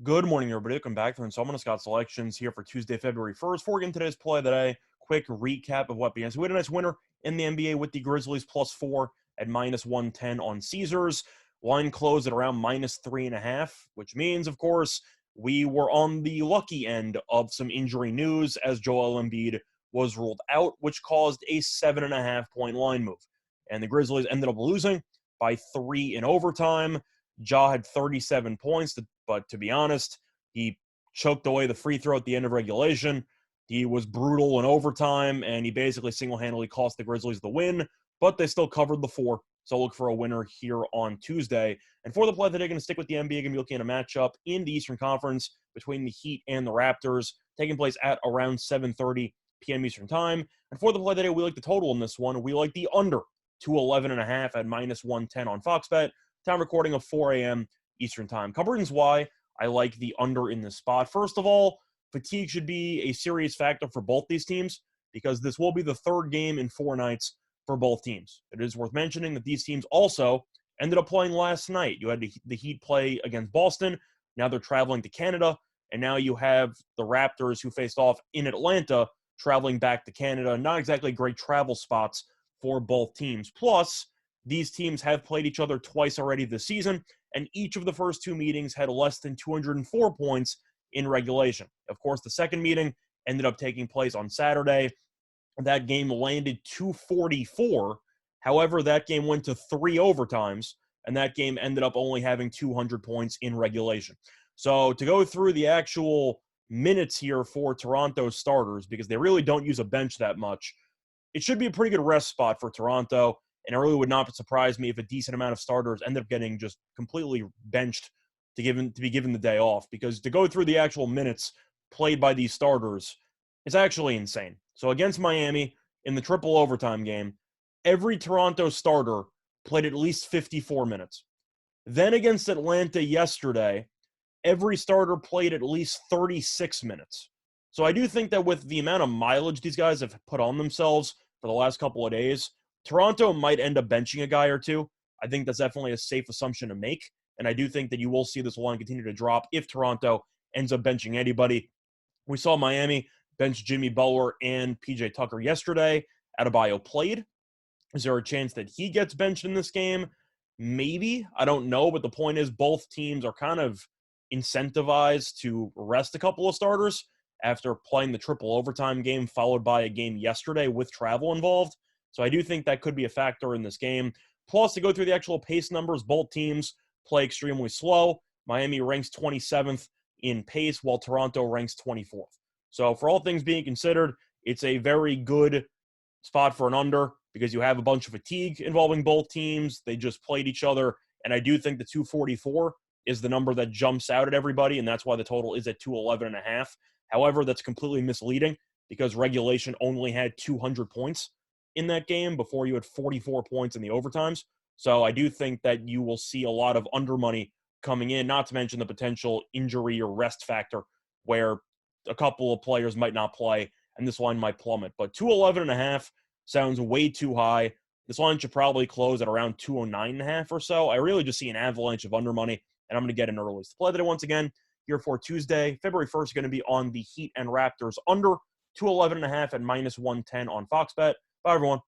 Good morning, everybody. Welcome back to Installment of Scott Selections here for Tuesday, February 1st. Before we get into today's play of the day, quick recap of what began. So we had a nice winner in the NBA with the Grizzlies +4 at -110 on Caesars. Line closed at around -3.5, which means, of course, we were on the lucky end of some injury news as Joel Embiid was ruled out, which caused a 7.5-point line move. And the Grizzlies ended up losing by 3 in overtime. Ja had 37 points, but to be honest, he choked away the free throw at the end of regulation. He was brutal in overtime, and he basically single-handedly cost the Grizzlies the win, but they still covered the 4. So look for a winner here on Tuesday. And for the play that they're going to stick with the NBA, going to be looking at a matchup in the Eastern Conference between the Heat and the Raptors, taking place at around 7:30 p.m. Eastern Time. And for the play today, we like the total in this one. We like the under 211.5 at -110 on Fox Bet. Time recording of 4 a.m. Eastern Time. Couple reasons why I like the under in this spot. First of all, fatigue should be a serious factor for both these teams because this will be the third game in 4 nights for both teams. It is worth mentioning that these teams also ended up playing last night. You had the Heat play against Boston. Now they're traveling to Canada. And now you have the Raptors who faced off in Atlanta traveling back to Canada. Not exactly great travel spots for both teams. Plus, these teams have played each other twice already this season, and each of the first 2 meetings had less than 204 points in regulation. Of course, the second meeting ended up taking place on Saturday. That game landed 244. However, that game went to 3 overtimes, and that game ended up only having 200 points in regulation. So to go through the actual minutes here for Toronto starters, because they really don't use a bench that much, it should be a pretty good rest spot for Toronto. And it really would not surprise me if a decent amount of starters end up getting just completely benched to be given the day off. Because to go through the actual minutes played by these starters is actually insane. So against Miami in the triple overtime game, every Toronto starter played at least 54 minutes. Then against Atlanta yesterday, every starter played at least 36 minutes. So I do think that with the amount of mileage these guys have put on themselves for the last couple of days, Toronto might end up benching a guy or two. I think that's definitely a safe assumption to make. And I do think that you will see this line continue to drop if Toronto ends up benching anybody. We saw Miami bench Jimmy Butler and PJ Tucker yesterday. Adebayo played. Is there a chance that he gets benched in this game? Maybe. I don't know. But the point is, both teams are kind of incentivized to rest a couple of starters after playing the triple overtime game, followed by a game yesterday with travel involved. So I do think that could be a factor in this game. Plus, to go through the actual pace numbers, both teams play extremely slow. Miami ranks 27th in pace, while Toronto ranks 24th. So for all things being considered, it's a very good spot for an under because you have a bunch of fatigue involving both teams. They just played each other, and I do think the 244 is the number that jumps out at everybody, and that's why the total is at 211.5. However, that's completely misleading because regulation only had 200 points in that game before you had 44 points in the overtimes. So I do think that you will see a lot of under money coming in, not to mention the potential injury or rest factor where a couple of players might not play and this line might plummet. But 211.5 sounds way too high. This line should probably close at around 209.5 or so. I really just see an avalanche of under money, and I'm going to get in early. The play that once again here for Tuesday, February 1st, going to be on the Heat and Raptors under 211.5 at -110 on Fox Bet. Bye, everyone.